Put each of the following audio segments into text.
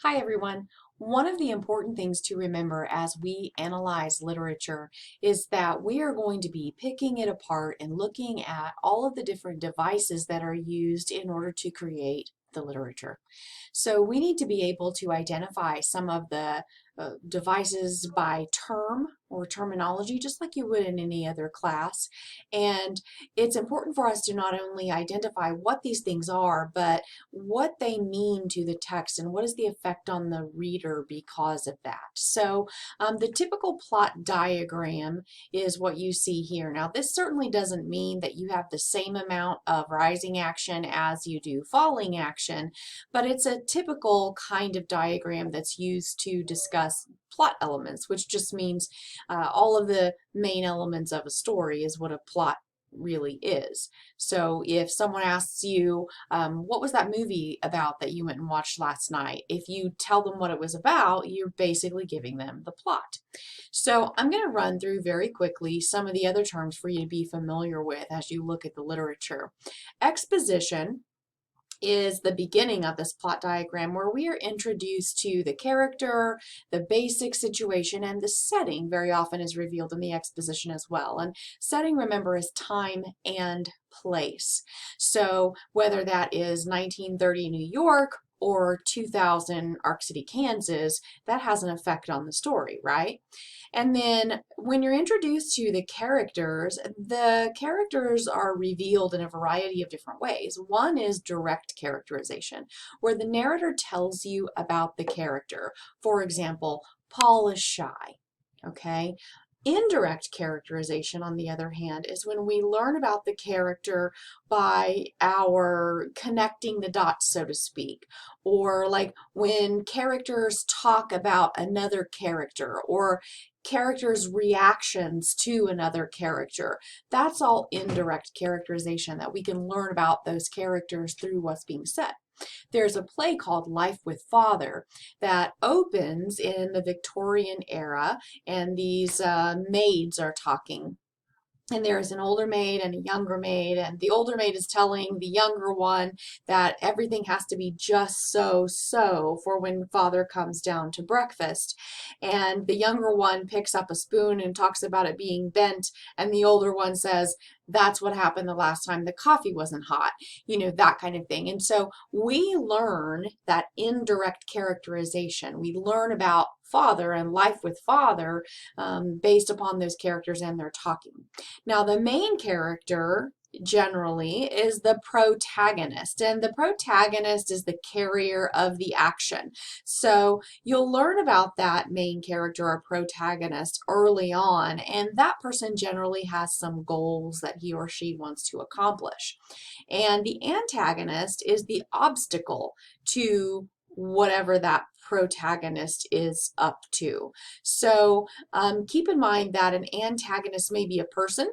Hi everyone. One of the important things to remember as we analyze literature is that we are going to be picking it apart and looking at all of the different devices that are used in order to create the literature. So we need to be able to identify some of the devices by term or terminology, just like you would in any other class. And it's important for us to not only identify what these things are, but what they mean to the text and what is the effect on the reader because of that. So the typical plot diagram is what you see here. Now this certainly doesn't mean that you have the same amount of rising action as you do falling action, but it's a typical kind of diagram that's used to discuss plot elements, which just means all of the main elements of a story is what a plot really is. So if someone asks you, what was that movie about that you went and watched last night? If you tell them what it was about, you're basically giving them the plot. So I'm going to run through very quickly some of the other terms for you to be familiar with as you look at the literature. Exposition is the beginning of this plot diagram where we are introduced to the character, the basic situation, and the setting very often is revealed in the exposition as well. And setting, remember, is time and place. So whether that is 1930 New York or 2000 Ark City, Kansas, that has an effect on the story, right? And then when you're introduced to the characters are revealed in a variety of different ways. One is direct characterization, where the narrator tells you about the character. For example, Paul is shy, okay? Indirect characterization, on the other hand, is when we learn about the character by our connecting the dots, so to speak, or like when characters talk about another character or characters' reactions to another character. That's all indirect characterization that we can learn about those characters through what's being said. There's a play called Life with Father that opens in the Victorian era, and these maids are talking. And there's an older maid and a younger maid, and the older maid is telling the younger one that everything has to be just so for when father comes down to breakfast. And the younger one picks up a spoon and talks about it being bent, and the older one says, that's what happened the last time the coffee wasn't hot, that kind of thing. And so we learn that indirect characterization. We learn about father and life with father based upon those characters and their talking. Now, the main character generally is the protagonist, and the protagonist is the carrier of the action. So you'll learn about that main character or protagonist early on, and that person generally has some goals that he or she wants to accomplish. And the antagonist is the obstacle to whatever that protagonist is up to. So keep in mind that an antagonist may be a person,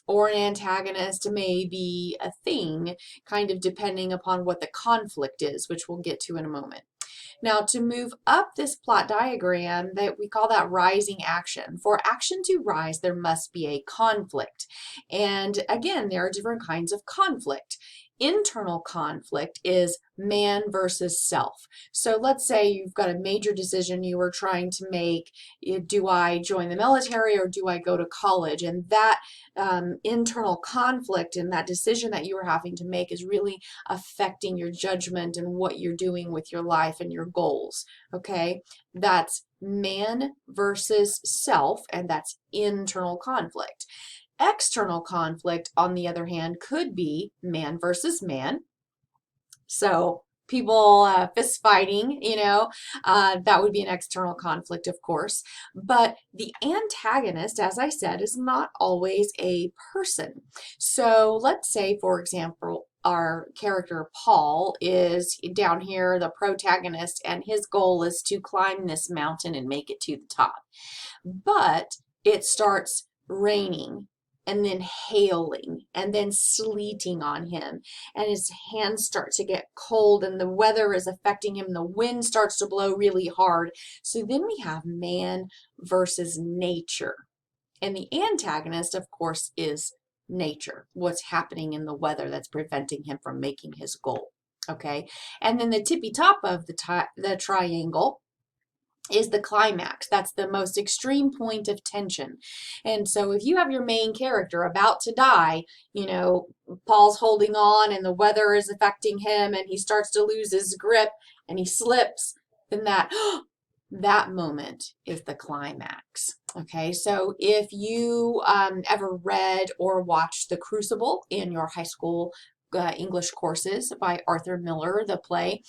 or an antagonist may be a thing, kind of depending upon what the conflict is, which we'll get to in a moment. Now, to move up this plot diagram, that we call that rising action. For action to rise, there must be a conflict. And again, there are different kinds of conflict. Internal conflict is man versus self. So let's say you've got a major decision you were trying to make. Do I join the military or do I go to college? And that internal conflict and that decision that you are having to make is really affecting your judgment and what you're doing with your life and your goals. Okay, that's man versus self, and that's internal conflict. External conflict, on the other hand, could be man versus man. So people fist fighting, that would be an external conflict, of course. But the antagonist, as I said, is not always a person. So let's say, for example, our character Paul is down here, the protagonist, and his goal is to climb this mountain and make it to the top. But it starts raining and then hailing and then sleeting on him, and his hands start to get cold and the weather is affecting him. The wind starts to blow really hard. So then we have man versus nature, and the antagonist, of course, is nature, what's happening in the weather that's preventing him from making his goal. Okay, and then the tippy top of the triangle is the climax. That's the most extreme point of tension. And so if you have your main character about to die, you know, Paul's holding on and the weather is affecting him and he starts to lose his grip and he slips, then that moment is the climax. Okay, so if you ever read or watched The Crucible in your high school English courses by Arthur Miller, the play,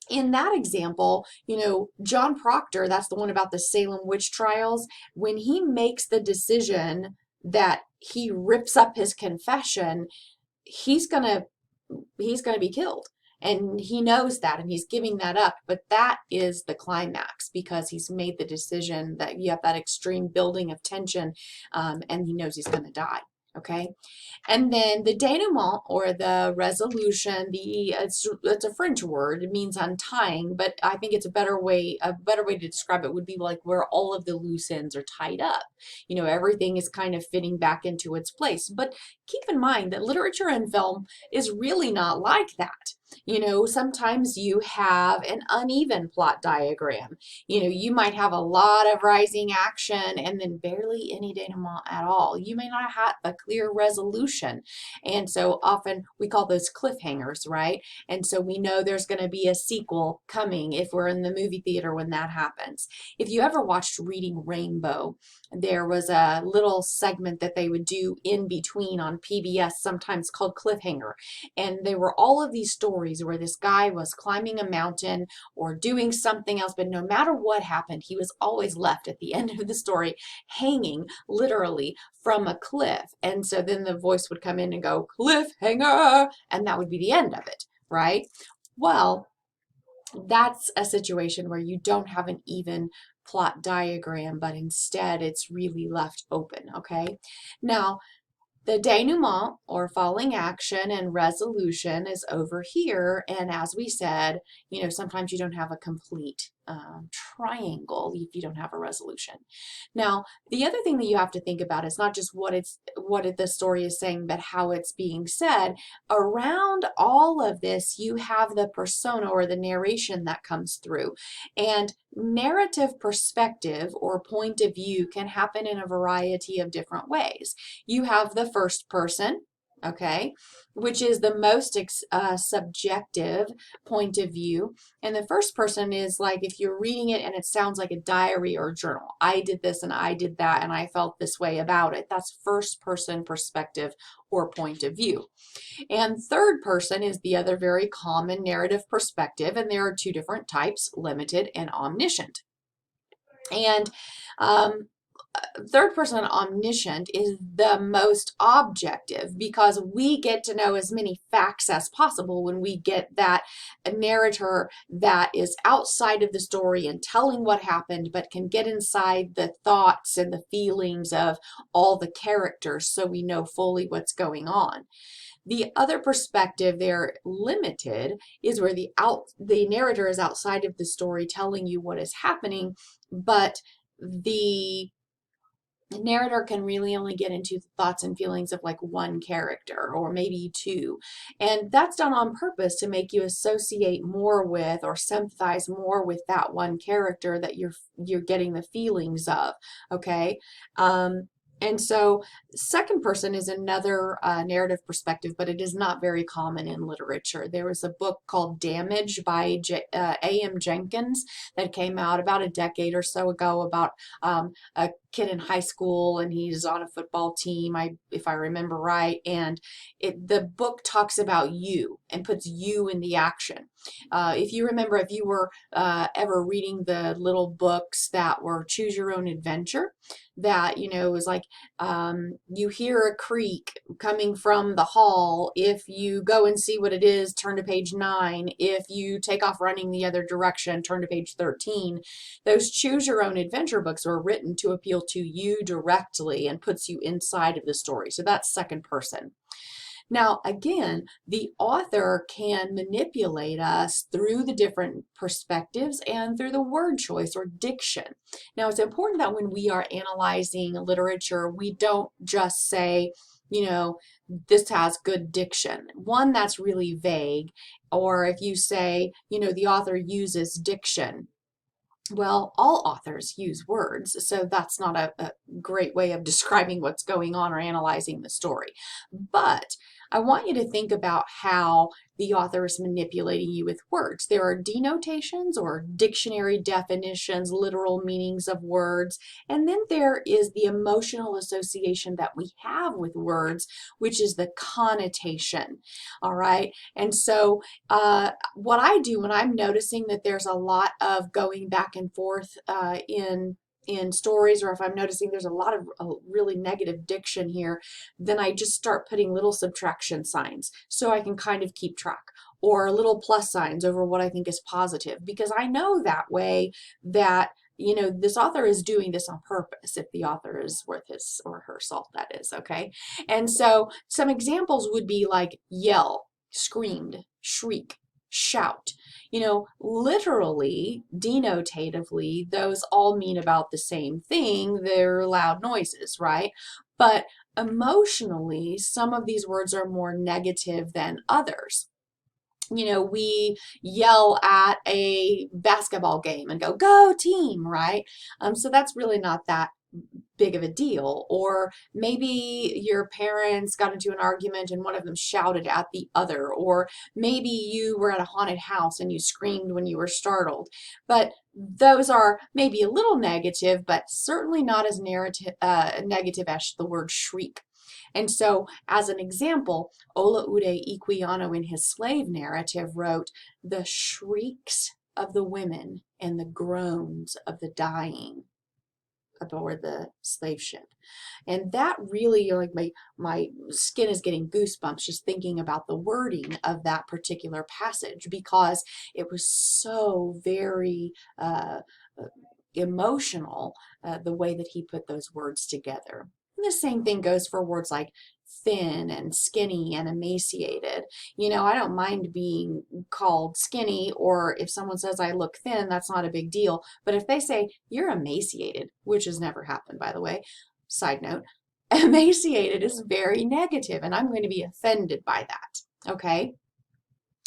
in that example, you know, John Proctor, that's the one about the Salem witch trials, when he makes the decision that he rips up his confession, he's going to be killed. And he knows that and he's giving that up, but that is the climax because he's made the decision that you have that extreme building of tension, and he knows he's going to die. Okay, and then the denouement or the resolution, it's a French word. It means untying, but I think it's a better way to describe it would be like where all of the loose ends are tied up. You know, everything is kind of fitting back into its place. But keep in mind that literature and film is really not like that. You know, sometimes you have an uneven plot diagram. You know, you might have a lot of rising action and then barely any denouement at all. You may not have a clear resolution. And so often we call those cliffhangers, right? And so we know there's going to be a sequel coming if we're in the movie theater when that happens. If you ever watched Reading Rainbow, there was a little segment that they would do in between on PBS, sometimes called Cliffhanger. And there were all of these stories where this guy was climbing a mountain or doing something else, but no matter what happened, he was always left at the end of the story hanging literally from a cliff. And so then the voice would come in and go, cliffhanger, and that would be the end of it, right? Well, that's a situation where you don't have an even plot diagram, but instead it's really left open, okay? Now, the denouement or falling action and resolution is over here. And as we said, you know, sometimes you don't have a complete triangle if you don't have a resolution. Now, the other thing that you have to think about is not just what the story is saying, but how it's being said. Around all of this, you have the persona or the narration that comes through. And narrative perspective or point of view can happen in a variety of different ways. You have the first person, okay, which is the most subjective point of view. And the first person is like if you're reading it and it sounds like a diary or a journal. I did this and I did that and I felt this way about it. That's first person perspective or point of view. And third person is the other very common narrative perspective. And there are two different types, limited and omniscient. And third person omniscient is the most objective because we get to know as many facts as possible when we get that narrator that is outside of the story and telling what happened, but can get inside the thoughts and the feelings of all the characters so we know fully what's going on. The other perspective, they're limited, is where the narrator is outside of the story telling you what is happening, but the narrator can really only get into the thoughts and feelings of like one character or maybe two. And that's done on purpose to make you associate more with or sympathize more with that one character that you're getting the feelings of, okay? And so second person is another narrative perspective, but it is not very common in literature. There was a book called Damage by A.M. Jenkins that came out about a decade or so ago about a kid in high school, and he's on a football team, if I remember right, and the book talks about you and puts you in the action. If you remember, if you were ever reading the little books that were Choose Your Own Adventure, that, you know, it was like you hear a creak coming from the hall. If you go and see what it is, turn to page 9. If you take off running the other direction, turn to page 13. Those Choose Your Own Adventure books were written to appeal to you directly and puts you inside of the story. So that's second person. Now, again, the author can manipulate us through the different perspectives and through the word choice or diction. Now, it's important that when we are analyzing literature, we don't just say, you know, this has good diction. One that's really vague, or if you say, you know, the author uses diction. Well, all authors use words, so that's not a great way of describing what's going on or analyzing the story. But I want you to think about how the author is manipulating you with words. There are denotations or dictionary definitions, literal meanings of words, and then there is the emotional association that we have with words, which is the connotation. All right, and so what I do when I'm noticing that there's a lot of going back and forth in stories, or if I'm noticing there's a lot of really negative diction here, then I just start putting little subtraction signs so I can kind of keep track, or little plus signs over what I think is positive, because I know that way that, you know, this author is doing this on purpose, if the author is worth his or her salt, that is, okay? And so some examples would be like yell, screamed, shriek, shout. You know, literally, denotatively, those all mean about the same thing. They're loud noises, right? But emotionally, some of these words are more negative than others. You know, we yell at a basketball game and go team, right? So that's really not that big of a deal. Or maybe your parents got into an argument and one of them shouted at the other, or maybe you were at a haunted house and you screamed when you were startled. But those are maybe a little negative, but certainly not as negative as the word shriek. And so, as an example, Olaudah Equiano in his slave narrative wrote, "The shrieks of the women and the groans of the dying aboard the slave ship." And that really, like, my skin is getting goosebumps just thinking about the wording of that particular passage, because it was so very emotional, the way that he put those words together. And the same thing goes for words like thin and skinny and emaciated. You know, I don't mind being called skinny, or if someone says I look thin, that's not a big deal. But if they say you're emaciated, which has never happened, by the way, side note, emaciated is very negative, and I'm going to be offended by that, okay?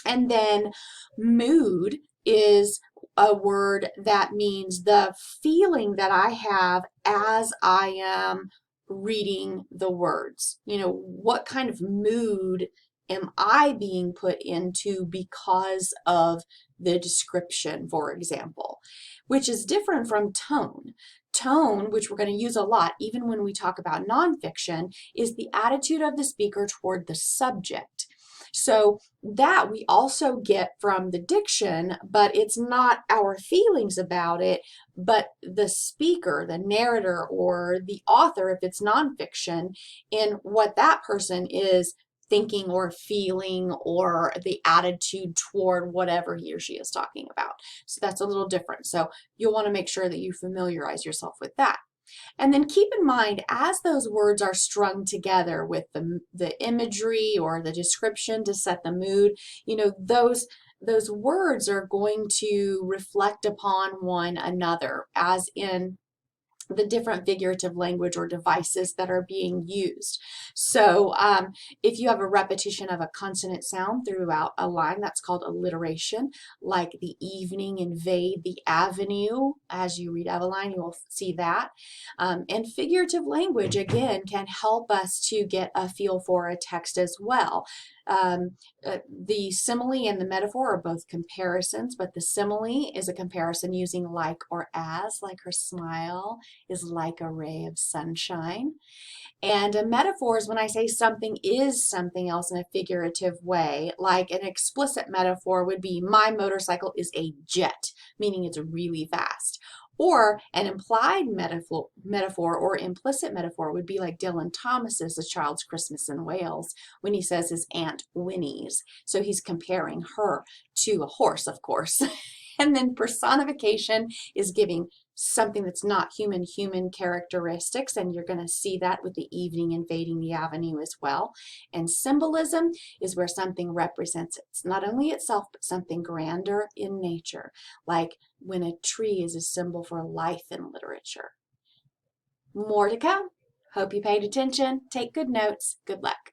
And then mood is a word that means the feeling that I have as I am reading the words. You know, what kind of mood am I being put into because of the description, for example, which is different from tone. Tone, which we're going to use a lot even when we talk about nonfiction, is the attitude of the speaker toward the subject. So that we also get from the diction, but it's not our feelings about it, but the speaker, the narrator, or the author, if it's nonfiction, in what that person is thinking or feeling, or the attitude toward whatever he or she is talking about. So that's a little different. So you'll want to make sure that you familiarize yourself with that. And then keep in mind, as those words are strung together with the imagery or the description to set the mood, you know, those words are going to reflect upon one another, as in the different figurative language or devices that are being used. So if you have a repetition of a consonant sound throughout a line, that's called alliteration. Like the evening invade the avenue. As you read Eveline, you will see that. And figurative language, again, can help us to get a feel for a text as well. The simile and the metaphor are both comparisons, but the simile is a comparison using like or as, like her smile is like a ray of sunshine. And a metaphor is when I say something is something else in a figurative way. Like an explicit metaphor would be, my motorcycle is a jet, meaning it's really fast. Or an implied metaphor or implicit metaphor would be like Dylan Thomas's A Child's Christmas in Wales, when he says his Aunt Winnie's. So he's comparing her to a horse, of course. And then personification is giving something that's not human characteristics, and you're going to see that with the evening invading the avenue as well. And symbolism is where something represents not only itself, but something grander in nature, like when a tree is a symbol for life in literature. More to come. Hope you paid attention. Take good notes. Good luck.